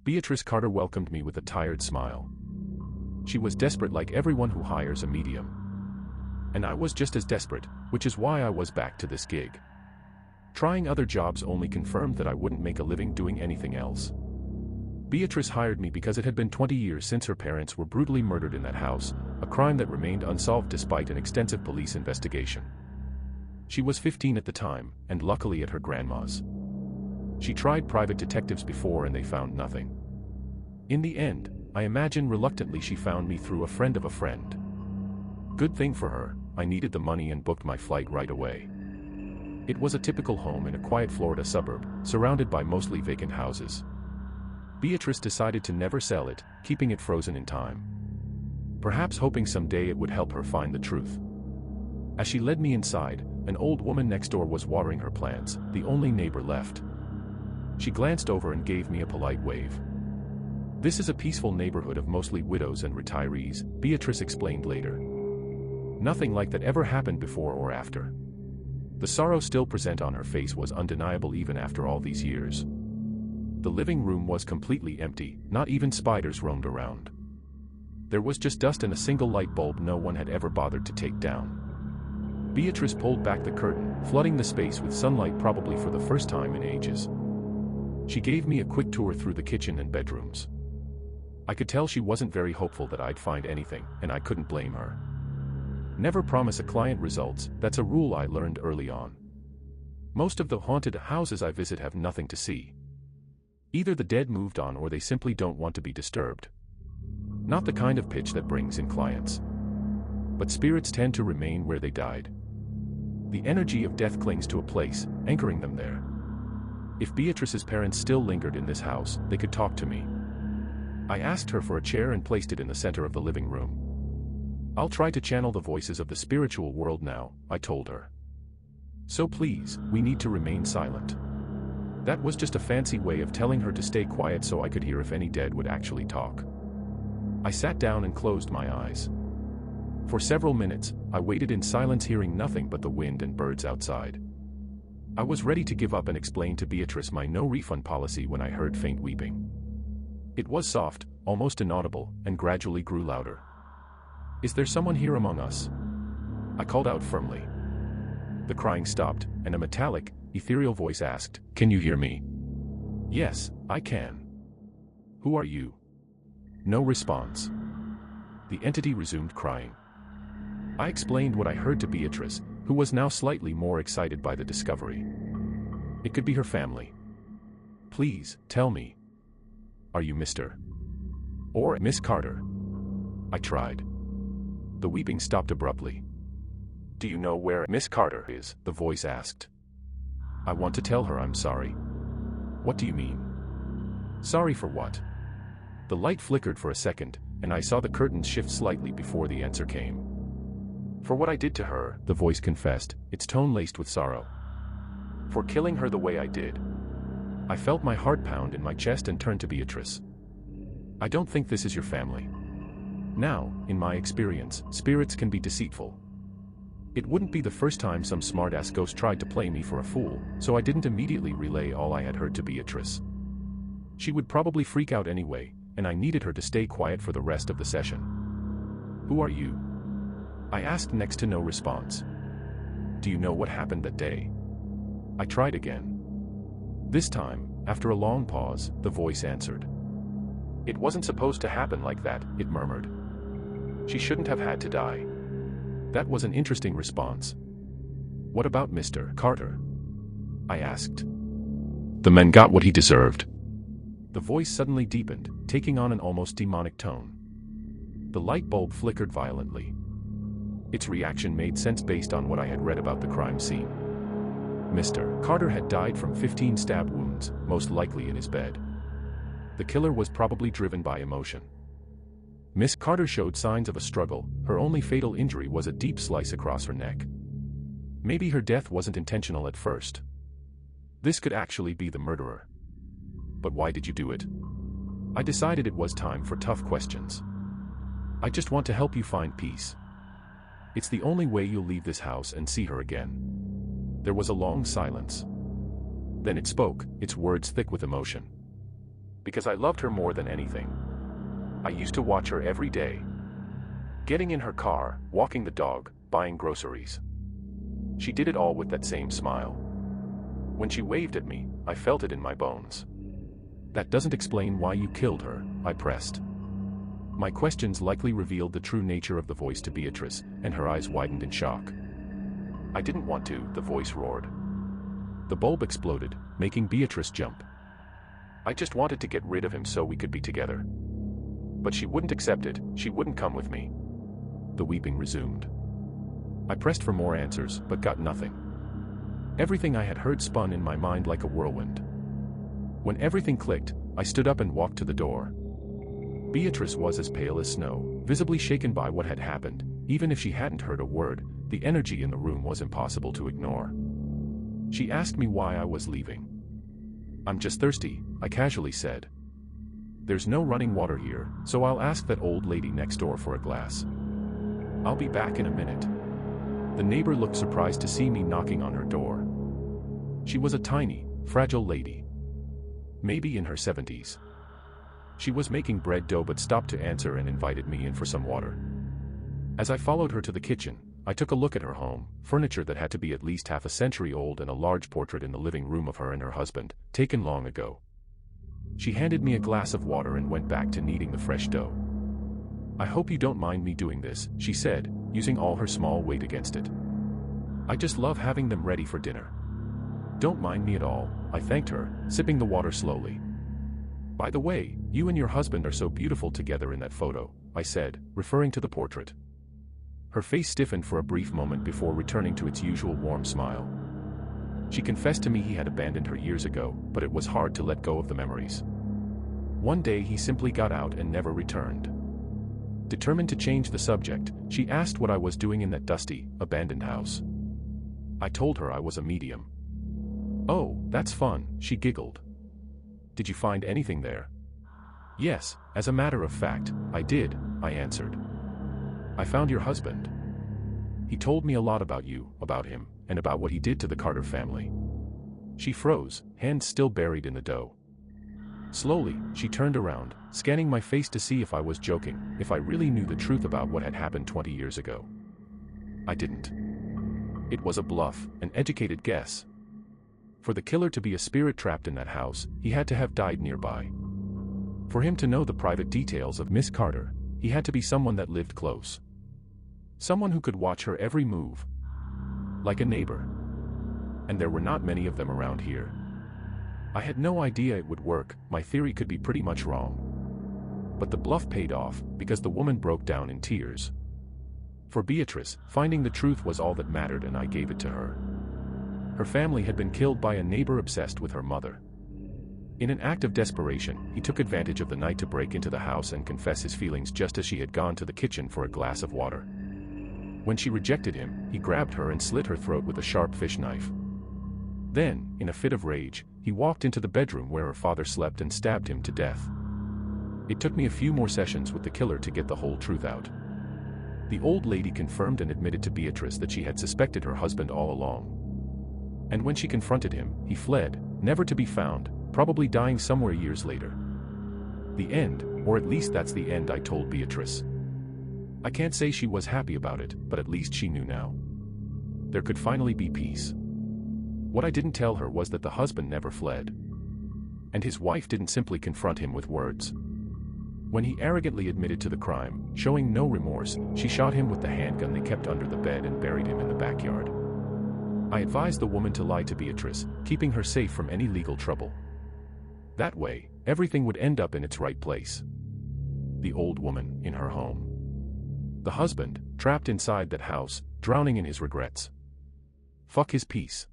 Beatrice Carter welcomed me with a tired smile. She was desperate like everyone who hires a medium. And I was just as desperate, which is why I was back to this gig. Trying other jobs only confirmed that I wouldn't make a living doing anything else. Beatrice hired me because it had been 20 years since her parents were brutally murdered in that house, a crime that remained unsolved despite an extensive police investigation. She was 15 at the time, and luckily at her grandma's. She tried private detectives before and they found nothing. In the end, I imagine reluctantly she found me through a friend of a friend. Good thing for her, I needed the money and booked my flight right away. It was a typical home in a quiet Florida suburb, surrounded by mostly vacant houses. Beatrice decided to never sell it, keeping it frozen in time. Perhaps hoping someday it would help her find the truth. As she led me inside, an old woman next door was watering her plants, the only neighbor left. She glanced over and gave me a polite wave. "This is a peaceful neighborhood of mostly widows and retirees," Beatrice explained later. Nothing like that ever happened before or after. The sorrow still present on her face was undeniable even after all these years. The living room was completely empty, not even spiders roamed around. There was just dust and a single light bulb no one had ever bothered to take down. Beatrice pulled back the curtain, flooding the space with sunlight probably for the first time in ages. She gave me a quick tour through the kitchen and bedrooms. I could tell she wasn't very hopeful that I'd find anything, and I couldn't blame her. Never promise a client results, that's a rule I learned early on. Most of the haunted houses I visit have nothing to see. Either the dead moved on or they simply don't want to be disturbed. Not the kind of pitch that brings in clients. But spirits tend to remain where they died. The energy of death clings to a place, anchoring them there. If Beatrice's parents still lingered in this house, they could talk to me. I asked her for a chair and placed it in the center of the living room. "I'll try to channel the voices of the spiritual world now," I told her. "So please, we need to remain silent." That was just a fancy way of telling her to stay quiet so I could hear if any dead would actually talk. I sat down and closed my eyes. For several minutes, I waited in silence, hearing nothing but the wind and birds outside. I was ready to give up and explain to Beatrice my no-refund policy when I heard faint weeping. It was soft, almost inaudible, and gradually grew louder. "Is there someone here among us?" I called out firmly. The crying stopped, and a metallic, ethereal voice asked, "Can you hear me?" "Yes, I can." "Who are you?" No response. The entity resumed crying. I explained what I heard to Beatrice, who was now slightly more excited by the discovery. It could be her family. "Please, tell me. Are you Mr. or Miss Carter?" I tried. The weeping stopped abruptly. "Do you know where Miss Carter is?" the voice asked. "I want to tell her I'm sorry." "What do you mean?" "Sorry for what?" The light flickered for a second, and I saw the curtains shift slightly before the answer came. "For what I did to her," the voice confessed, its tone laced with sorrow. "For killing her the way I did." I felt my heart pound in my chest and turned to Beatrice. "I don't think this is your family. Now, in my experience, spirits can be deceitful. It wouldn't be the first time some smart-ass ghost tried to play me for a fool, so I didn't immediately relay all I had heard to Beatrice. She would probably freak out anyway, and I needed her to stay quiet for the rest of the session. "Who are you?" I asked, next to no response. "Do you know what happened that day?" I tried again. This time, after a long pause, the voice answered. "It wasn't supposed to happen like that," it murmured. "She shouldn't have had to die." That was an interesting response. "What about Mr. Carter?" I asked. "The man got what he deserved." The voice suddenly deepened, taking on an almost demonic tone. The light bulb flickered violently. Its reaction made sense based on what I had read about the crime scene. Mr. Carter had died from 15 stab wounds, most likely in his bed. The killer was probably driven by emotion. Miss Carter showed signs of a struggle. Her only fatal injury was a deep slice across her neck. Maybe her death wasn't intentional at first. This could actually be the murderer. But why did you do it? I decided it was time for tough questions. "I just want to help you find peace. It's the only way you'll leave this house and see her again." There was a long silence. Then it spoke, its words thick with emotion. Because I loved her more than anything. I used to watch her every day. Getting in her car, walking the dog, buying groceries. She did it all with that same smile. When she waved at me, I felt it in my bones. That doesn't explain why you killed her, I pressed. My questions likely revealed the true nature of the voice to Beatrice, and her eyes widened in shock. I didn't want to, the voice roared. The bulb exploded, making Beatrice jump. I just wanted to get rid of him so we could be together. But she wouldn't accept it, she wouldn't come with me. The weeping resumed. I pressed for more answers, but got nothing. Everything I had heard spun in my mind like a whirlwind. When everything clicked, I stood up and walked to the door. Beatrice was as pale as snow, visibly shaken by what had happened. Even if she hadn't heard a word, the energy in the room was impossible to ignore. She asked me why I was leaving. I'm just thirsty, I casually said. There's no running water here, so I'll ask that old lady next door for a glass. I'll be back in a minute. The neighbor looked surprised to see me knocking on her door. She was a tiny, fragile lady. Maybe in her 70s. She was making bread dough but stopped to answer and invited me in for some water. As I followed her to the kitchen, I took a look at her home, furniture that had to be at least half a century old and a large portrait in the living room of her and her husband, taken long ago. She handed me a glass of water and went back to kneading the fresh dough. I hope you don't mind me doing this, she said, using all her small weight against it. I just love having them ready for dinner. Don't mind me at all, I thanked her, sipping the water slowly. By the way, you and your husband are so beautiful together in that photo, I said, referring to the portrait. Her face stiffened for a brief moment before returning to its usual warm smile. She confessed to me he had abandoned her years ago, but it was hard to let go of the memories. One day he simply got out and never returned. Determined to change the subject, she asked what I was doing in that dusty, abandoned house. I told her I was a medium. Oh, that's fun, she giggled. Did you find anything there? Yes, as a matter of fact, I did, I answered. I found your husband. He told me a lot about you, about him, and about what he did to the Carter family. She froze, hands still buried in the dough. Slowly, she turned around, scanning my face to see if I was joking, if I really knew the truth about what had happened 20 years ago. I didn't. It was a bluff, an educated guess. For the killer to be a spirit trapped in that house, he had to have died nearby. For him to know the private details of Miss Carter, he had to be someone that lived close. Someone who could watch her every move. Like a neighbor. And there were not many of them around here. I had no idea it would work, my theory could be pretty much wrong. But the bluff paid off, because the woman broke down in tears. For Beatrice, finding the truth was all that mattered and I gave it to her. Her family had been killed by a neighbor obsessed with her mother. In an act of desperation, he took advantage of the night to break into the house and confess his feelings just as she had gone to the kitchen for a glass of water. When she rejected him, he grabbed her and slit her throat with a sharp fish knife. Then, in a fit of rage, he walked into the bedroom where her father slept and stabbed him to death. It took me a few more sessions with the killer to get the whole truth out. The old lady confirmed and admitted to Beatrice that she had suspected her husband all along. And when she confronted him, he fled, never to be found, probably dying somewhere years later. The end, or at least that's the end I told Beatrice. I can't say she was happy about it, but at least she knew now. There could finally be peace. What I didn't tell her was that the husband never fled. And his wife didn't simply confront him with words. When he arrogantly admitted to the crime, showing no remorse, she shot him with the handgun they kept under the bed and buried him in the backyard. I advised the woman to lie to Beatrice, keeping her safe from any legal trouble. That way, everything would end up in its right place. The old woman, in her home. The husband, trapped inside that house, drowning in his regrets. Fuck his peace.